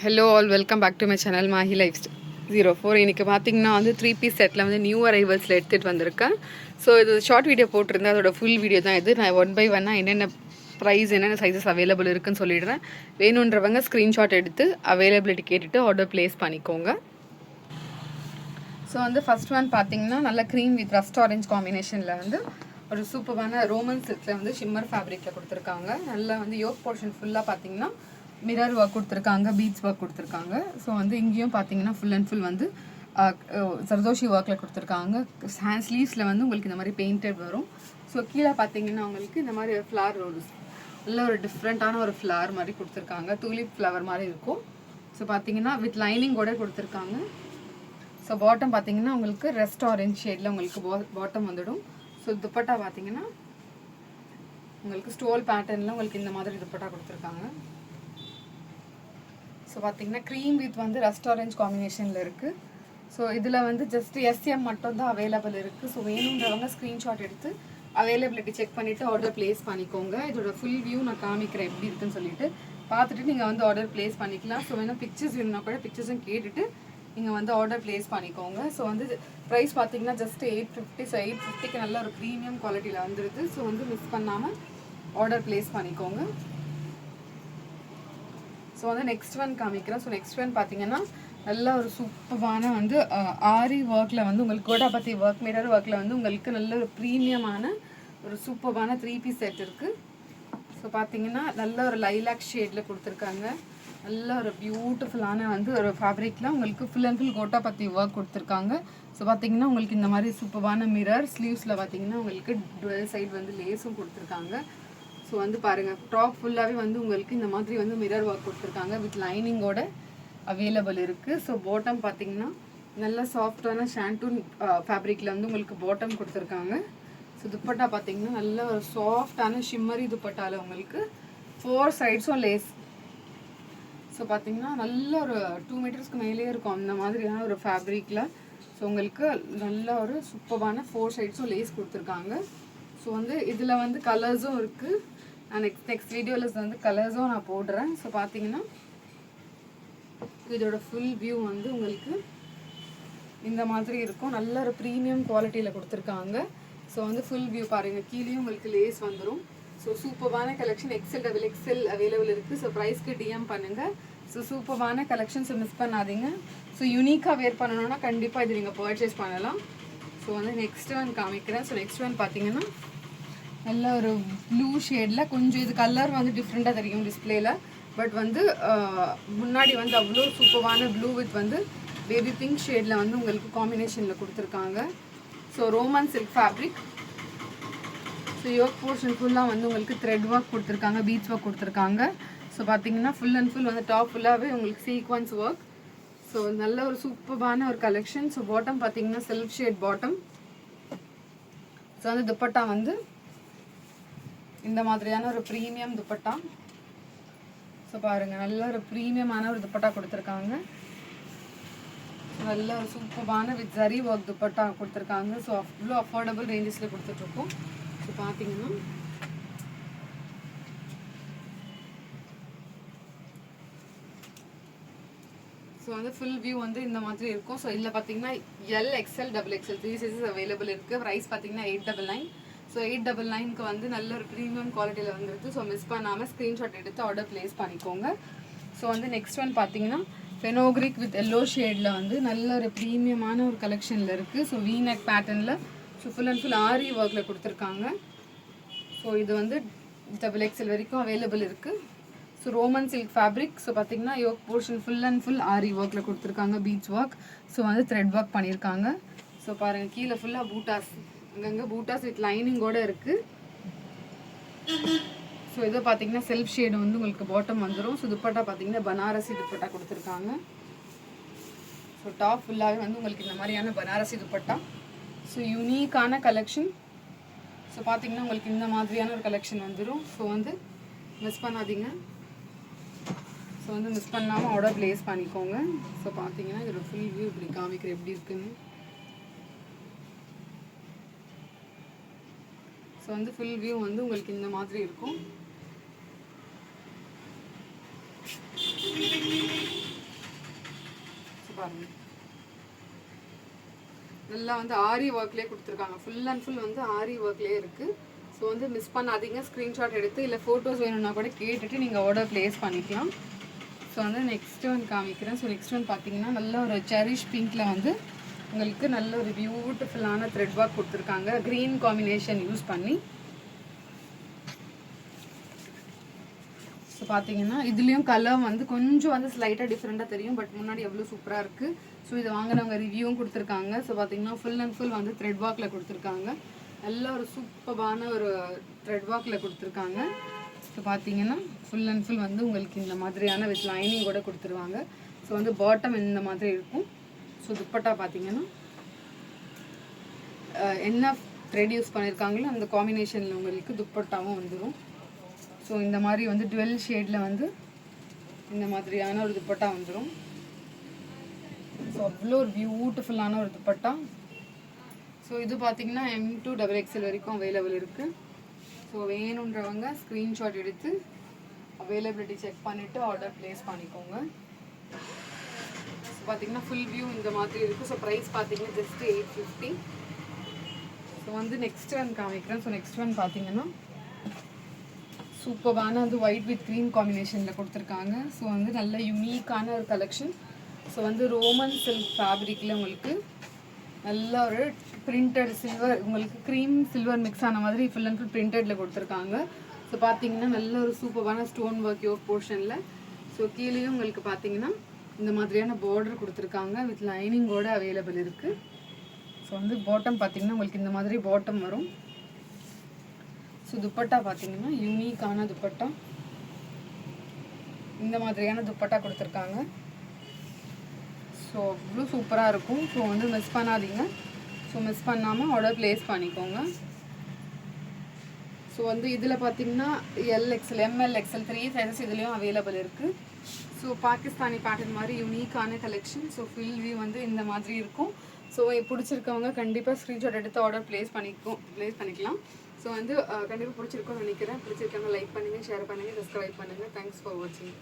Hello all welcome back to my channel Mahi life 04. இன்றைக்கி பார்த்தீங்கன்னா வந்து 3 பீஸ் செட்டில் வந்து நியூ அரைவல்ஸில் எடுத்துகிட்டு வந்திருக்கேன். ஸோ இது ஷார்ட் வீடியோ போட்டிருந்தேன், அதோட ஃபுல் வீடியோ தான் இது. நான் 1 by 1 என்னென்ன ப்ரைஸ் என்னென்ன சைஸஸ் அவைலபிள் இருக்குன்னு சொல்லிடுறேன். வேணுன்றவங்க ஸ்க்ரீன்ஷாட் எடுத்து அவைலபிலிட்டி கேட்டுட்டு ஆர்டர் ப்ளேஸ் பண்ணிக்கோங்க. ஸோ வந்து ஃபஸ்ட் ஒன் பார்த்தீங்கன்னா நல்லா க்ரீம் வித் ரஸ்ட் ஆரஞ்ச் காம்பினேஷனில் வந்து ஒரு சூப்பரான ரோமன் சில்கில் வந்து ஷிம்மர் ஃபேப்ரிக்கில் கொடுத்துருக்காங்க. நல்லா வந்து யோக் போர்ஷன் ஃபுல்லாக பார்த்தீங்கன்னா மிரர் ஒர்க் கொடுத்துருக்காங்க, பீட்ஸ் ஒர்க் கொடுத்துருக்காங்க. ஸோ வந்து இங்கேயும் பார்த்தீங்கன்னா ஃபுல் அண்ட் ஃபுல் வந்து சர்தோஷி ஒர்க்கில் கொடுத்துருக்காங்க. ஹேண்ட் ஸ்லீவ்ஸில் வந்து உங்களுக்கு இந்த மாதிரி பெயிண்டட் வரும். ஸோ கீழே பார்த்தீங்கன்னா உங்களுக்கு இந்த மாதிரி ஃப்ளார் ரோல்ஸ் நல்ல ஒரு டிஃப்ரெண்ட்டான ஒரு ஃப்ளார் மாதிரி கொடுத்துருக்காங்க. டூலிப் ஃப்ளவர் மாதிரி இருக்கும். ஸோ பார்த்தீங்கன்னா வித் லைனிங்கோட கொடுத்துருக்காங்க. ஸோ பாட்டம் பார்த்தீங்கன்னா உங்களுக்கு ரெஸ்ட் ஆரஞ்ச் ஷேடில் உங்களுக்கு பாட்டம் வந்துடும். ஸோ துப்பட்டா பார்த்தீங்கன்னா உங்களுக்கு ஸ்டோல் பேட்டர்னில் உங்களுக்கு இந்த மாதிரி துப்பட்டா கொடுத்துருக்காங்க. ஸோ பார்த்தீங்கன்னா க்ரீம் வித் வந்து ரஸ்ட் ஆரஞ்ச் காம்பினேஷனில் இருக்குது. ஸோ இதில் வந்து ஜஸ்ட் எஸ்எம் மட்டும் தான் அவைலபிள் இருக்குது. ஸோ வேணுன்றவங்க ஸ்க்ரீன்ஷாட் எடுத்து அவைலபிலிட்டி செக் பண்ணிவிட்டு ஆர்டர் ப்ளேஸ் பண்ணிக்கோங்க. இதோட ஃபுல் வியூ நான் காமிக்கிறேன் எப்படி இருக்குன்னு சொல்லிட்டு பார்த்துட்டு நீங்கள் வந்து ஆர்டர் ப்ளேஸ் பண்ணிக்கலாம். ஸோ வேணும் பிக்சர்ஸ் வேணும்னா கூட பிக்சர்ஸும் கேட்டுட்டு நீங்கள் வந்து ஆர்டர் ப்ளேஸ் பண்ணிக்கோங்க. ஸோ வந்து ப்ரைஸ் பார்த்தீங்கன்னா ஜஸ்ட் 850. ஸோ 850க்கு நல்ல ஒரு ப்ரீமியம் குவாலிட்டியில் வந்துடுது. ஸோ வந்து மிஸ் பண்ணாமல் ஆர்டர் ப்ளேஸ் பண்ணிக்கோங்க. ஸோ வந்து நெக்ஸ்ட் ஒன் காமிக்கிறேன். ஸோ நெக்ஸ்ட் ஒன் பார்த்தீங்கன்னா நல்ல ஒரு சூப்பரான வந்து ஆரி ஒர்க்கில் வந்து உங்களுக்கு கோடாபத்தி ஒர்க் மிரர் ஒர்க்கில் வந்து உங்களுக்கு நல்ல ஒரு ப்ரீமியமான ஒரு சூப்பரான 3 பீஸ் செட் இருக்குது. ஸோ பார்த்தீங்கன்னா நல்ல ஒரு லைலாக் ஷேடில் கொடுத்துருக்காங்க. நல்ல ஒரு பியூட்டிஃபுல்லான வந்து ஒரு ஃபேப்ரிக்கில் உங்களுக்கு ஃபுல் அண்ட் ஃபுல் கோட்டாபத்தி ஒர்க் கொடுத்துருக்காங்க. ஸோ பார்த்தீங்கன்னா உங்களுக்கு இந்த மாதிரி சூப்பரான மிரர் ஸ்லீவ்ஸில் பார்த்தீங்கன்னா உங்களுக்கு டுவெல் சைடு வந்து லேஸும் கொடுத்துருக்காங்க. ஸோ வந்து பாருங்கள் டாப் ஃபுல்லாகவே வந்து உங்களுக்கு இந்த மாதிரி வந்து மிரர் ஒர்க் கொடுத்துருக்காங்க வித் லைனிங்கோட அவைலபிள் இருக்குது. ஸோ பாட்டம் பார்த்தீங்கன்னா நல்ல சாஃப்டான ஷாண்டூன் ஃபேப்ரிக்கில் வந்து உங்களுக்கு பாட்டம் கொடுத்துருக்காங்க. ஸோ துப்பட்டா பார்த்தீங்கன்னா நல்ல ஒரு சாஃப்டான ஷிம்மரி துப்பட்டாவில் உங்களுக்கு 4 சைட்ஸும் லேஸ். ஸோ பார்த்தீங்கன்னா நல்ல ஒரு 2 மீட்டர்ஸ்க்கு மேலே இருக்கும் அந்த மாதிரியான ஒரு ஃபேப்ரிக்கில். ஸோ உங்களுக்கு நல்ல ஒரு சூப்பரான 4 சைட்ஸும் லேஸ் கொடுத்துருக்காங்க. ஸோ வந்து இதில் வந்து கலர்ஸும் இருக்குது. நான் நெக்ஸ்ட் வீடியோவில் வந்து கலர்ஸும் நான் போடுறேன். ஸோ பார்த்தீங்கன்னா இதோட ஃபுல் வியூ வந்து உங்களுக்கு இந்த மாதிரி இருக்கும். நல்ல ஒரு ப்ரீமியம் குவாலிட்டியில் கொடுத்துருக்காங்க. ஸோ வந்து ஃபுல் வியூ பாருங்கள், கீழேயும் உங்களுக்கு லேஸ் வந்துடும். ஸோ சூப்பரான collection XL double XL available இருக்குது. ஸோ ப்ரைஸ்க்கு டிஎம் பண்ணுங்கள். ஸோ சூப்பரான கலெக்ஷன்ஸை மிஸ் பண்ணாதீங்க. ஸோ யூனிக்காக வேர் பண்ணணுன்னா கண்டிப்பாக இது நீங்கள் பர்ச்சேஸ் பண்ணலாம். ஸோ வந்து நெக்ஸ்ட் ஒன் காமிக்கிறேன். ஸோ நெக்ஸ்ட் ஒன் பார்த்தீங்கன்னா நல்ல ஒரு ப்ளூ ஷேடில் கொஞ்சம் இது கலர் வந்து டிஃப்ரெண்ட்டாக தெரியும் டிஸ்பிளேயில். பட் வந்து முன்னாடி வந்து அவ்வளோ சூப்பரான ப்ளூ வித் வந்து பேபி பிங்க் ஷேடில் வந்து உங்களுக்கு காம்பினேஷனில் கொடுத்துருக்காங்க. So Roman silk fabric. So yoke portion ஃபுல்லாக வந்து உங்களுக்கு த்ரெட் ஒர்க் கொடுத்துருக்காங்க, பீட்ஸ் ஒர்க் கொடுத்துருக்காங்க. ஸோ பார்த்தீங்கன்னா ஃபுல் அண்ட் ஃபுல் வந்து டாப் ஃபுல்லாகவே உங்களுக்கு சீக்வன்ஸ் ஒர்க். ஸோ நல்ல ஒரு சூப்பரான ஒரு கலெக்ஷன். ஸோ பாட்டம் பார்த்தீங்கன்னா செல்ஃப் ஷேட் பாட்டம். ஸோ வந்து துப்பட்டா வந்து இந்த மாதிரியான ஒரு ப்ரீமியம் துப்பட்டா. ஸோ பாருங்கள் நல்ல ஒரு ப்ரீமியமான ஒரு துப்பட்டா கொடுத்துருக்காங்க. நல்ல ஒரு சூப்பரான வித் ஜரி ஒர்க் துப்பட்டா கொடுத்துருக்காங்க. ஸோ அவ்வளோ அஃபோர்டபுள் ரேஞ்சஸில் கொடுத்துட்ருக்கோம். ஸோ பார்த்தீங்கன்னா ஸோ வந்து ஃபுல் வியூ வந்து இந்த மாதிரி இருக்கும். ஸோ இதில் பார்த்தீங்கன்னா L XL double XL 3 sizes available இருக்குது. ப்ரைஸ் பார்த்தீங்கன்னா 899. ஸோ 899க்கு வந்து நல்ல ஒரு ப்ரீமியம் குவாலிட்டியில் வந்துருக்கு. ஸோ மிஸ் பண்ணாமல் ஸ்க்ரீன்ஷாட் எடுத்து ஆர்டர் ப்ளேஸ் பண்ணிக்கோங்க. ஸோ வந்து நெக்ஸ்ட் ஒன் பார்த்தீங்கன்னா ஃபெனோக்ரிக் வித் எல்லோ ஷேடில் வந்து நல்ல ஒரு ப்ரீமியமான ஒரு கலெக்ஷனில் இருக்குது. ஸோ வீநெக் பேட்டர்னில் so full and full aari ஒர்க்கில் கொடுத்துருக்காங்க. ஸோ இது வந்து டபுள் எக்ஸ்எல் வரைக்கும் அவைலபிள் இருக்குது. So Roman silk fabric. So பார்த்தீங்கன்னா yoke portion full and full aari ஒர்க்கில் கொடுத்துருக்காங்க, பீட்ஸ் ஒர்க். ஸோ வந்து த்ரெட் ஒர்க் பண்ணியிருக்காங்க. ஸோ பாருங்கள் கீழே ஃபுல்லாக பூட்டாஸ், அங்கங்கே பூட்டாஸ் வித் லைனிங்கோடு இருக்குது. ஸோ இதை பார்த்தீங்கன்னா செல்ஃப் ஷேடு வந்து உங்களுக்கு பாட்டம் வந்துடும். ஸோ துப்பட்டா பார்த்தீங்கன்னா பனாரசி துப்பட்டா கொடுத்துருக்காங்க. ஸோ டாப் ஃபுல்லாகவே வந்து உங்களுக்கு இந்த மாதிரியான பனாரசி துப்பட்டா. ஸோ யூனிக்கான கலெக்ஷன். ஸோ பார்த்தீங்கன்னா உங்களுக்கு இந்த மாதிரியான ஒரு கலெக்ஷன் வந்துடும். ஸோ வந்து மிஸ் பண்ணாதீங்க. ஸோ வந்து மிஸ் பண்ணாமல் ஆர்டர் ப்ளேஸ் பண்ணிக்கோங்க. ஸோ பார்த்தீங்கன்னா இதோட ஃபுல் வியூ இப்படி காமிக்கிற எப்படி இருக்குன்னு. ஸோ வந்து ஃபுல் வியூ வந்து உங்களுக்கு இந்த மாதிரி இருக்கும். பாருங்கள், நல்லா வந்து ஆரி ஒர்க்லேயே கொடுத்துருக்காங்க. ஃபுல் அண்ட் ஃபுல் வந்து ஆரி ஒர்க்லேயே இருக்குது. ஸோ வந்து மிஸ் பண்ணாதீங்க. ஸ்க்ரீன்ஷாட் எடுத்து இல்லை ஃபோட்டோஸ் வேணும்னா கூட கேட்டுட்டு நீங்கள் ஆர்டர் ப்ளேஸ் பண்ணிக்கலாம். ஸோ வந்து நெக்ஸ்ட் ஒன் காமிக்கிறேன். ஸோ நெக்ஸ்ட் ஒன் பார்த்தீங்கன்னா நல்ல ஒரு செரிஷ் பிங்க்கில் வந்து உங்களுக்கு நல்ல ஒரு பியூட்டிஃபுல்லான த்ரெட் ஒர்க் கொடுத்துருக்காங்க, க்ரீன் காம்பினேஷன் யூஸ் பண்ணி. ஸோ பார்த்தீங்கன்னா இதுலேயும் கலர் வந்து கொஞ்சம் வந்து ஸ்லைட்டாக டிஃப்ரெண்ட்டாக தெரியும், பட் முன்னாடி எவ்வளோ சூப்பராக இருக்குது. ஸோ இதை வாங்கினவங்க ரிவ்யூவும் கொடுத்துருக்காங்க. ஸோ பார்த்தீங்கன்னா ஃபுல் அண்ட் ஃபுல் வந்து த்ரெட் ஒர்க்கில் கொடுத்துருக்காங்க. நல்ல ஒரு சூப்பரான ஒரு த்ரெட் ஒர்க்கில் கொடுத்துருக்காங்க. ஸோ பார்த்தீங்கன்னா ஃபுல் அண்ட் ஃபுல் வந்து உங்களுக்கு இந்த மாதிரியான வித் லைனிங் கூட கொடுத்துருவாங்க. ஸோ வந்து பாட்டம் இந்த மாதிரி இருக்கும். ஸோ துப்பட்டா பார்த்தீங்கன்னா என்ன த்ரெட் யூஸ் பண்ணியிருக்காங்களோ அந்த காம்பினேஷனில் உங்களுக்கு துப்பட்டாவும் வந்துடும். ஸோ இந்த மாதிரி வந்து டுவெல் ஷேடில் வந்து இந்த மாதிரியான ஒரு துப்பட்டா வந்துடும். ஸோ அவ்வளோ ஒரு பியூட்டிஃபுல்லான ஒரு துப்பட்டா. ஸோ இது பார்த்தீங்கன்னா M2 XXL வரைக்கும் அவைலபிள் இருக்குது. ஸோ வேணுன்றவங்க ஸ்க்ரீன்ஷாட் எடுத்து அவைலபிலிட்டி செக் பண்ணிவிட்டு ஆர்டர் ப்ளேஸ் பண்ணிக்கோங்க. ஸோ பார்த்தீங்கன்னா ஃபுல் வியூ இந்த மாதிரி இருக்குது. ஸோ ப்ரைஸ் பார்த்தீங்கன்னா ஜஸ்ட் 850. ஸோ வந்து நெக்ஸ்ட் ஒன் காமிக்கிறேன். ஸோ நெக்ஸ்ட் ஒன் பார்த்தீங்கன்னா சூப்பரான வந்து ஒயிட் வித் க்ரீன் காம்பினேஷனில் கொடுத்துருக்காங்க. ஸோ வந்து நல்ல யூனிக்கான ஒரு கலெக்ஷன். ஸோ வந்து ரோமன் சில்க் ஃபேப்ரிக்கில் உங்களுக்கு நல்ல ஒரு பிரிண்டட் சில்வர், உங்களுக்கு க்ரீம் சில்வர் மிக்ஸ் ஆன மாதிரி ஃபுல் அண்ட் ஃபுல் பிரிண்டடில் கொடுத்துருக்காங்க. ஸோ பார்த்தீங்கன்னா நல்ல ஒரு சூப்பரான ஸ்டோன் ஒர்க் யோக் போர்ஷனில். ஸோ கீழேயும் உங்களுக்கு பார்த்தீங்கன்னா இந்த மாதிரியான பார்டர் கொடுத்துருக்காங்க வித் லைனிங்கோடு அவைலபிள் இருக்குது. ஸோ வந்து பாட்டம் பார்த்தீங்கன்னா உங்களுக்கு இந்த மாதிரி பாட்டம் வரும். ஸோ துப்பட்டா பார்த்தீங்கன்னா யூனிக்கான துப்பட்டா, இந்த மாதிரியான துப்பட்டா கொடுத்துருக்காங்க. ஸோ அவ்வளோ சூப்பராக இருக்கும். ஸோ வந்து மிஸ் பண்ணாதீங்க. ஸோ மிஸ் பண்ணாமல் ஆர்டர் ப்ளேஸ் பண்ணிக்கோங்க. ஸோ வந்து இதில் பார்த்தீங்கன்னா LXL, ML, XL 3 சைஸஸ் இதுலேயும் அவைலபிள் இருக்குது. ஸோ பாகிஸ்தானி பேட்டர்ன் மாதிரி யூனிக்கான கலெக்ஷன். ஸோ ஃபுல் வியூ வந்து இந்த மாதிரி இருக்கும். ஸோ பிடிச்சிருக்கவங்க கண்டிப்பாக ஸ்க்ரீன்ஷாட் எடுத்து ஆர்டர் ப்ளேஸ் பண்ணிக்கலாம். ஸோ வந்து கண்டிப்பாக பிடிச்சிருக்கோன்னு நினைக்கிறேன். பிடிச்சிருக்கவங்க லைக் பண்ணுங்கள், ஷேர் பண்ணுங்கள், சப்ஸ்கிரைப் பண்ணுங்கள். தேங்க்ஸ் ஃபார் வாட்சிங்.